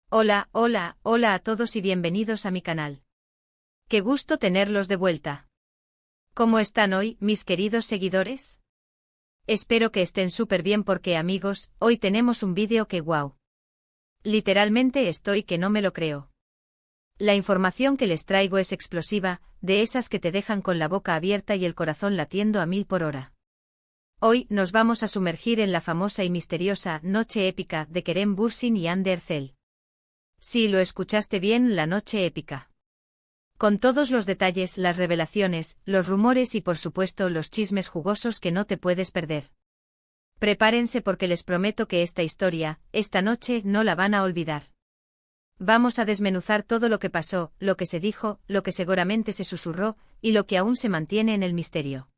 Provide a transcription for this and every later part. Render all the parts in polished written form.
Hola, hola, hola a todos y bienvenidos a mi canal. Qué gusto tenerlos de vuelta. ¿Cómo están hoy, mis queridos seguidores? Espero que estén súper bien porque, amigos, hoy tenemos un vídeo que wow. Literalmente estoy que no me lo creo. La información que les traigo es explosiva, de esas que te dejan con la boca abierta y el corazón latiendo a 1000 por hora. Hoy nos vamos a sumergir en la famosa y misteriosa noche épica de Kerem Bürsin y Hande Erçel. Sí, lo escuchaste bien, la noche épica. Con todos los detalles, las revelaciones, los rumores y por supuesto los chismes jugosos que no te puedes perder. Prepárense porque les prometo que esta historia, esta noche, no la van a olvidar. Vamos a desmenuzar todo lo que pasó, lo que se dijo, lo que seguramente se susurró, y lo que aún se mantiene en el misterio.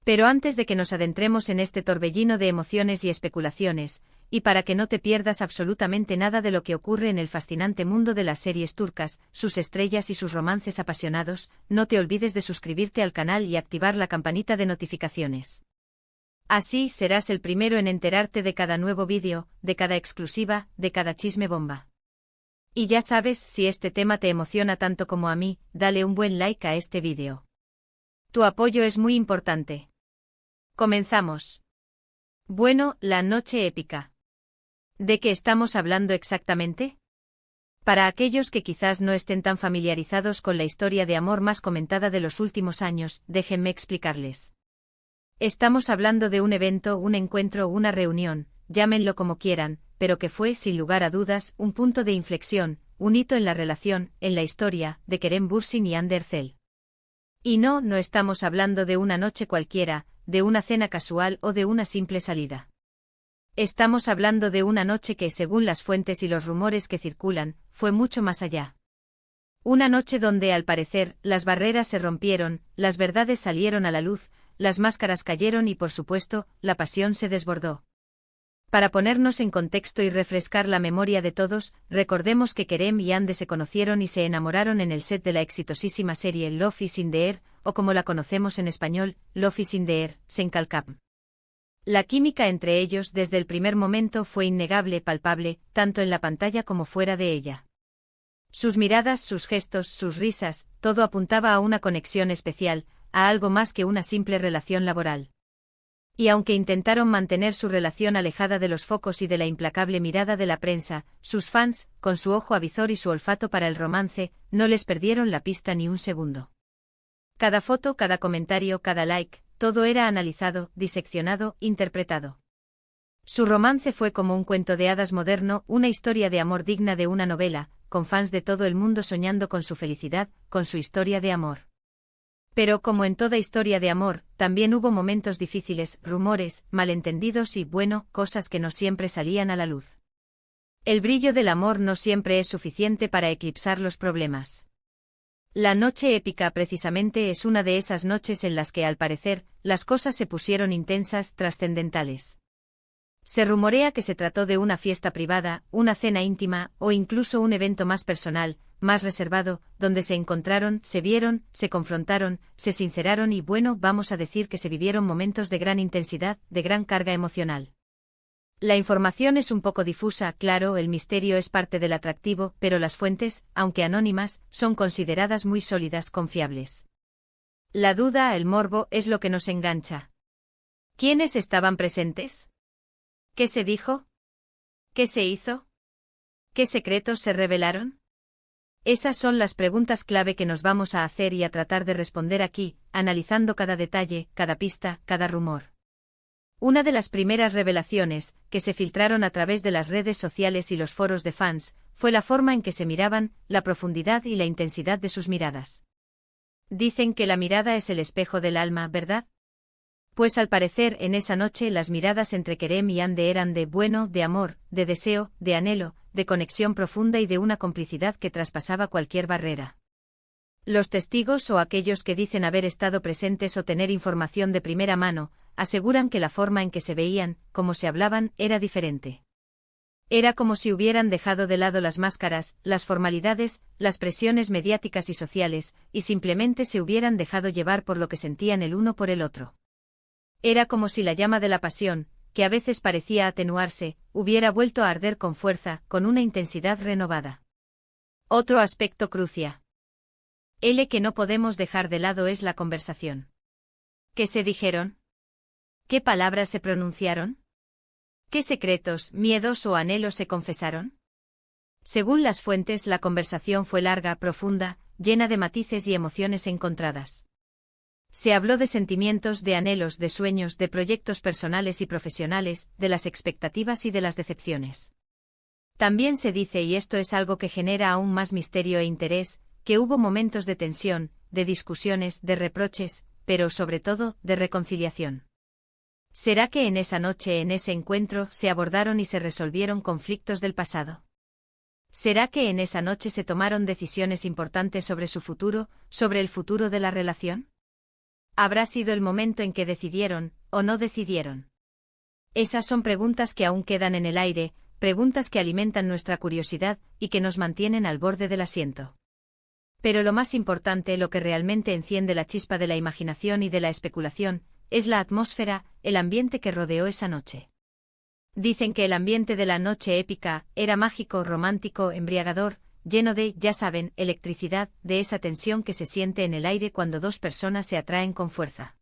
Pero antes de que nos adentremos en este torbellino de emociones y especulaciones, y para que no te pierdas absolutamente nada de lo que ocurre en el fascinante mundo de las series turcas, sus estrellas y sus romances apasionados, no te olvides de suscribirte al canal y activar la campanita de notificaciones. Así serás el primero en enterarte de cada nuevo vídeo, de cada exclusiva, de cada chisme bomba. Y ya sabes, si este tema te emociona tanto como a mí, dale un buen like a este vídeo. Tu apoyo es muy importante. Comenzamos. Bueno, la noche épica. ¿De qué estamos hablando exactamente? Para aquellos que quizás no estén tan familiarizados con la historia de amor más comentada de los últimos años, déjenme explicarles. Estamos hablando de un evento, un encuentro, una reunión, llámenlo como quieran, pero que fue, sin lugar a dudas, un punto de inflexión, un hito en la relación, en la historia, de Kerem Bürsin y Hande Erçel. Y no estamos hablando de una noche cualquiera, de una cena casual o de una simple salida. Estamos hablando de una noche que, según las fuentes y los rumores que circulan, fue mucho más allá. Una noche donde, al parecer, las barreras se rompieron, las verdades salieron a la luz, las máscaras cayeron y, por supuesto, la pasión se desbordó. Para ponernos en contexto y refrescar la memoria de todos, recordemos que Kerem y Hande se conocieron y se enamoraron en el set de la exitosísima serie Love is in the Air, o como la conocemos en español, Love is in the Air, Sen Kalkap. La química entre ellos desde el primer momento fue innegable, palpable, tanto en la pantalla como fuera de ella. Sus miradas, sus gestos, sus risas, todo apuntaba a una conexión especial, a algo más que una simple relación laboral. Y aunque intentaron mantener su relación alejada de los focos y de la implacable mirada de la prensa, sus fans, con su ojo avizor y su olfato para el romance, no les perdieron la pista ni un segundo. Cada foto, cada comentario, cada like, todo era analizado, diseccionado, interpretado. Su romance fue como un cuento de hadas moderno, una historia de amor digna de una novela, con fans de todo el mundo soñando con su felicidad, con su historia de amor. Pero como en toda historia de amor, también hubo momentos difíciles, rumores, malentendidos y, bueno, cosas que no siempre salían a la luz. El brillo del amor no siempre es suficiente para eclipsar los problemas. La noche épica precisamente es una de esas noches en las que, al parecer, las cosas se pusieron intensas, trascendentales. Se rumorea que se trató de una fiesta privada, una cena íntima, o incluso un evento más personal, más reservado, donde se encontraron, se vieron, se confrontaron, se sinceraron y, bueno, vamos a decir que se vivieron momentos de gran intensidad, de gran carga emocional. La información es un poco difusa, claro, el misterio es parte del atractivo, pero las fuentes, aunque anónimas, son consideradas muy sólidas, confiables. La duda, el morbo, es lo que nos engancha. ¿Quiénes estaban presentes? ¿Qué se dijo? ¿Qué se hizo? ¿Qué secretos se revelaron? Esas son las preguntas clave que nos vamos a hacer y a tratar de responder aquí, analizando cada detalle, cada pista, cada rumor. Una de las primeras revelaciones, que se filtraron a través de las redes sociales y los foros de fans, fue la forma en que se miraban, la profundidad y la intensidad de sus miradas. Dicen que la mirada es el espejo del alma, ¿verdad? Pues al parecer en esa noche las miradas entre Kerem y Hande eran de bueno, de amor, de deseo, de anhelo, de conexión profunda y de una complicidad que traspasaba cualquier barrera. Los testigos o aquellos que dicen haber estado presentes o tener información de primera mano, aseguran que la forma en que se veían, como se hablaban, era diferente. Era como si hubieran dejado de lado las máscaras, las formalidades, las presiones mediáticas y sociales, y simplemente se hubieran dejado llevar por lo que sentían el uno por el otro. Era como si la llama de la pasión, que a veces parecía atenuarse, hubiera vuelto a arder con fuerza, con una intensidad renovada. Otro aspecto crucial que no podemos dejar de lado es la conversación. ¿Qué se dijeron? ¿Qué palabras se pronunciaron? ¿Qué secretos, miedos o anhelos se confesaron? Según las fuentes, la conversación fue larga, profunda, llena de matices y emociones encontradas. Se habló de sentimientos, de anhelos, de sueños, de proyectos personales y profesionales, de las expectativas y de las decepciones. También se dice, y esto es algo que genera aún más misterio e interés, que hubo momentos de tensión, de discusiones, de reproches, pero sobre todo, de reconciliación. ¿Será que en esa noche, en ese encuentro, se abordaron y se resolvieron conflictos del pasado? ¿Será que en esa noche se tomaron decisiones importantes sobre su futuro, sobre el futuro de la relación? ¿Habrá sido el momento en que decidieron, o no decidieron? Esas son preguntas que aún quedan en el aire, preguntas que alimentan nuestra curiosidad y que nos mantienen al borde del asiento. Pero lo más importante, lo que realmente enciende la chispa de la imaginación y de la especulación, es la atmósfera, el ambiente que rodeó esa noche. Dicen que el ambiente de la noche épica era mágico, romántico, embriagador, lleno de, ya saben, electricidad, de esa tensión que se siente en el aire cuando dos personas se atraen con fuerza.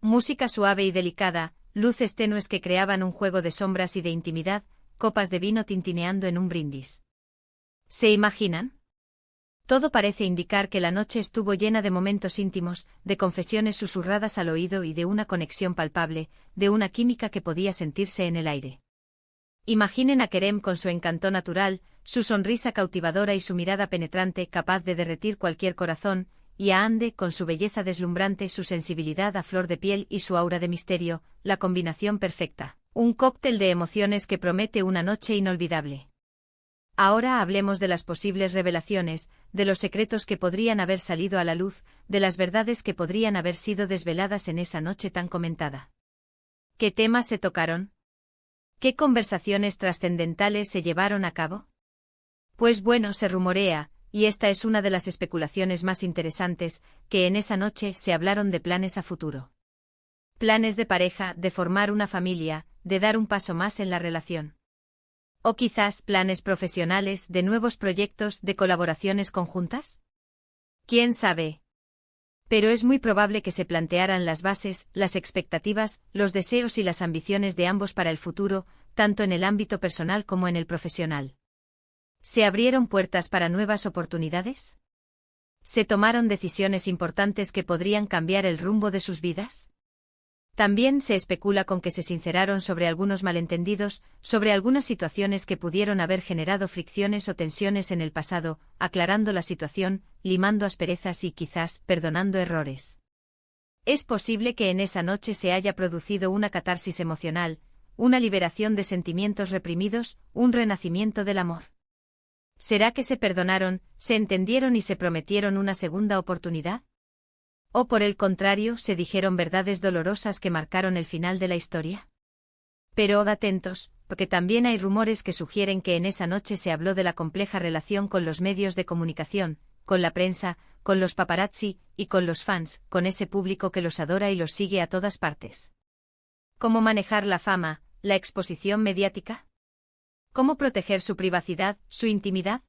Música suave y delicada, luces tenues que creaban un juego de sombras y de intimidad, copas de vino tintineando en un brindis. ¿Se imaginan? Todo parece indicar que la noche estuvo llena de momentos íntimos, de confesiones susurradas al oído y de una conexión palpable, de una química que podía sentirse en el aire. Imaginen a Kerem con su encanto natural, su sonrisa cautivadora y su mirada penetrante capaz de derretir cualquier corazón, y a Ande con su belleza deslumbrante, su sensibilidad a flor de piel y su aura de misterio, la combinación perfecta. Un cóctel de emociones que promete una noche inolvidable. Ahora hablemos de las posibles revelaciones, de los secretos que podrían haber salido a la luz, de las verdades que podrían haber sido desveladas en esa noche tan comentada. ¿Qué temas se tocaron? ¿Qué conversaciones trascendentales se llevaron a cabo? Pues bueno, se rumorea, y esta es una de las especulaciones más interesantes, que en esa noche se hablaron de planes a futuro. Planes de pareja, de formar una familia, de dar un paso más en la relación. ¿O quizás planes profesionales, de nuevos proyectos, de colaboraciones conjuntas? ¿Quién sabe? Pero es muy probable que se plantearan las bases, las expectativas, los deseos y las ambiciones de ambos para el futuro, tanto en el ámbito personal como en el profesional. ¿Se abrieron puertas para nuevas oportunidades? ¿Se tomaron decisiones importantes que podrían cambiar el rumbo de sus vidas? También se especula con que se sinceraron sobre algunos malentendidos, sobre algunas situaciones que pudieron haber generado fricciones o tensiones en el pasado, aclarando la situación, limando asperezas y quizás perdonando errores. Es posible que en esa noche se haya producido una catarsis emocional, una liberación de sentimientos reprimidos, un renacimiento del amor. ¿Será que se perdonaron, se entendieron y se prometieron una segunda oportunidad? ¿O por el contrario, se dijeron verdades dolorosas que marcaron el final de la historia? Pero atentos, porque también hay rumores que sugieren que en esa noche se habló de la compleja relación con los medios de comunicación, con la prensa, con los paparazzi, y con los fans, con ese público que los adora y los sigue a todas partes. ¿Cómo manejar la fama, la exposición mediática? ¿Cómo proteger su privacidad, su intimidad?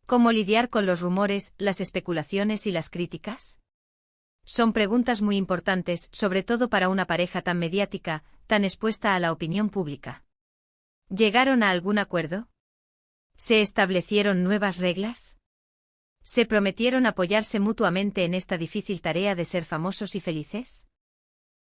¿Cómo lidiar con los rumores, las especulaciones y las críticas? Son preguntas muy importantes, sobre todo para una pareja tan mediática, tan expuesta a la opinión pública. ¿Llegaron a algún acuerdo? ¿Se establecieron nuevas reglas? ¿Se prometieron apoyarse mutuamente en esta difícil tarea de ser famosos y felices?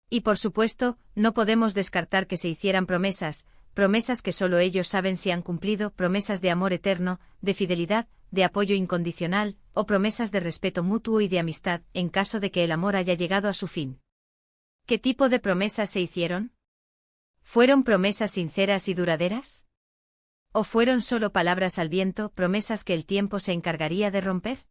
Y por supuesto, no podemos descartar que se hicieran promesas, promesas que solo ellos saben si han cumplido, promesas de amor eterno, de fidelidad, de apoyo incondicional, o promesas de respeto mutuo y de amistad, en caso de que el amor haya llegado a su fin. ¿Qué tipo de promesas se hicieron? ¿Fueron promesas sinceras y duraderas? ¿O fueron solo palabras al viento, promesas que el tiempo se encargaría de romper?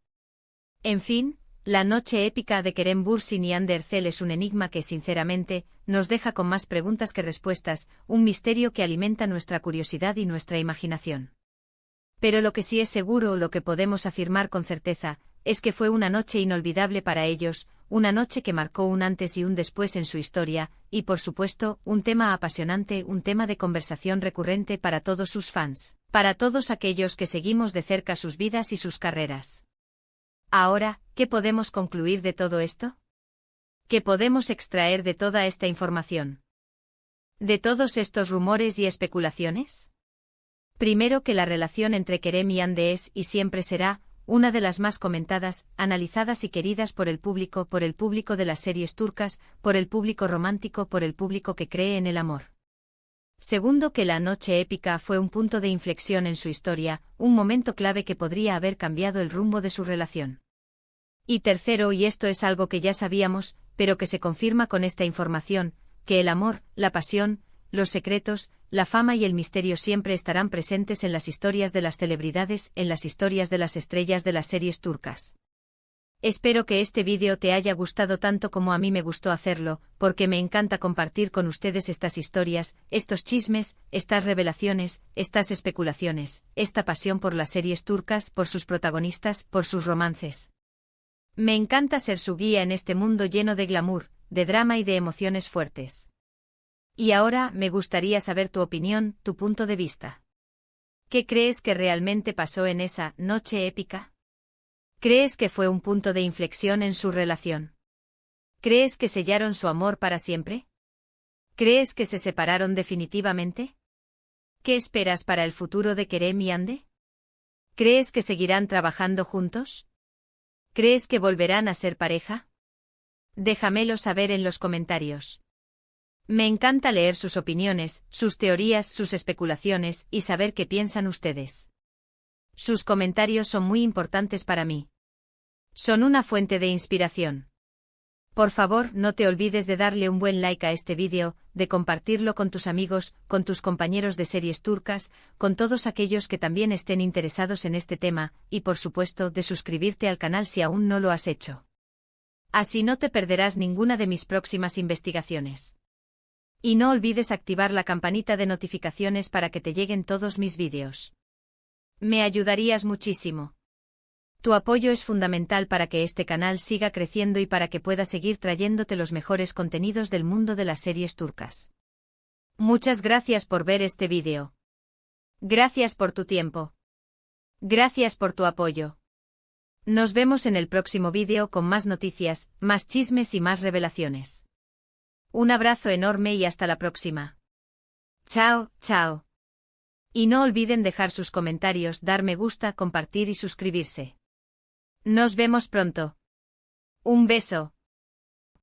En fin, la noche épica de Kerem Bürsin y Hande Erçel es un enigma que, sinceramente, nos deja con más preguntas que respuestas, un misterio que alimenta nuestra curiosidad y nuestra imaginación. Pero lo que sí es seguro, lo que podemos afirmar con certeza, es que fue una noche inolvidable para ellos, una noche que marcó un antes y un después en su historia, y por supuesto, un tema apasionante, un tema de conversación recurrente para todos sus fans, para todos aquellos que seguimos de cerca sus vidas y sus carreras. Ahora, ¿qué podemos concluir de todo esto? ¿Qué podemos extraer de toda esta información? ¿De todos estos rumores y especulaciones? Primero, que la relación entre Kerem y Hande es y siempre será una de las más comentadas, analizadas y queridas por el público de las series turcas, por el público romántico, por el público que cree en el amor. Segundo, que la noche épica fue un punto de inflexión en su historia, un momento clave que podría haber cambiado el rumbo de su relación. Y tercero, y esto es algo que ya sabíamos, pero que se confirma con esta información, que el amor, la pasión, los secretos, la fama y el misterio siempre estarán presentes en las historias de las celebridades, en las historias de las estrellas de las series turcas. Espero que este vídeo te haya gustado tanto como a mí me gustó hacerlo, porque me encanta compartir con ustedes estas historias, estos chismes, estas revelaciones, estas especulaciones, esta pasión por las series turcas, por sus protagonistas, por sus romances. Me encanta ser su guía en este mundo lleno de glamour, de drama y de emociones fuertes. Y ahora me gustaría saber tu opinión, tu punto de vista. ¿Qué crees que realmente pasó en esa noche épica? ¿Crees que fue un punto de inflexión en su relación? ¿Crees que sellaron su amor para siempre? ¿Crees que se separaron definitivamente? ¿Qué esperas para el futuro de Kerem y Hande? ¿Crees que seguirán trabajando juntos? ¿Crees que volverán a ser pareja? Déjamelo saber en los comentarios. Me encanta leer sus opiniones, sus teorías, sus especulaciones y saber qué piensan ustedes. Sus comentarios son muy importantes para mí. Son una fuente de inspiración. Por favor, no te olvides de darle un buen like a este vídeo, de compartirlo con tus amigos, con tus compañeros de series turcas, con todos aquellos que también estén interesados en este tema, y por supuesto de suscribirte al canal si aún no lo has hecho. Así no te perderás ninguna de mis próximas investigaciones. Y no olvides activar la campanita de notificaciones para que te lleguen todos mis vídeos. Me ayudarías muchísimo. Tu apoyo es fundamental para que este canal siga creciendo y para que pueda seguir trayéndote los mejores contenidos del mundo de las series turcas. Muchas gracias por ver este vídeo. Gracias por tu tiempo. Gracias por tu apoyo. Nos vemos en el próximo vídeo con más noticias, más chismes y más revelaciones. Un abrazo enorme y hasta la próxima. Chao, chao. Y no olviden dejar sus comentarios, dar me gusta, compartir y suscribirse. Nos vemos pronto. Un beso.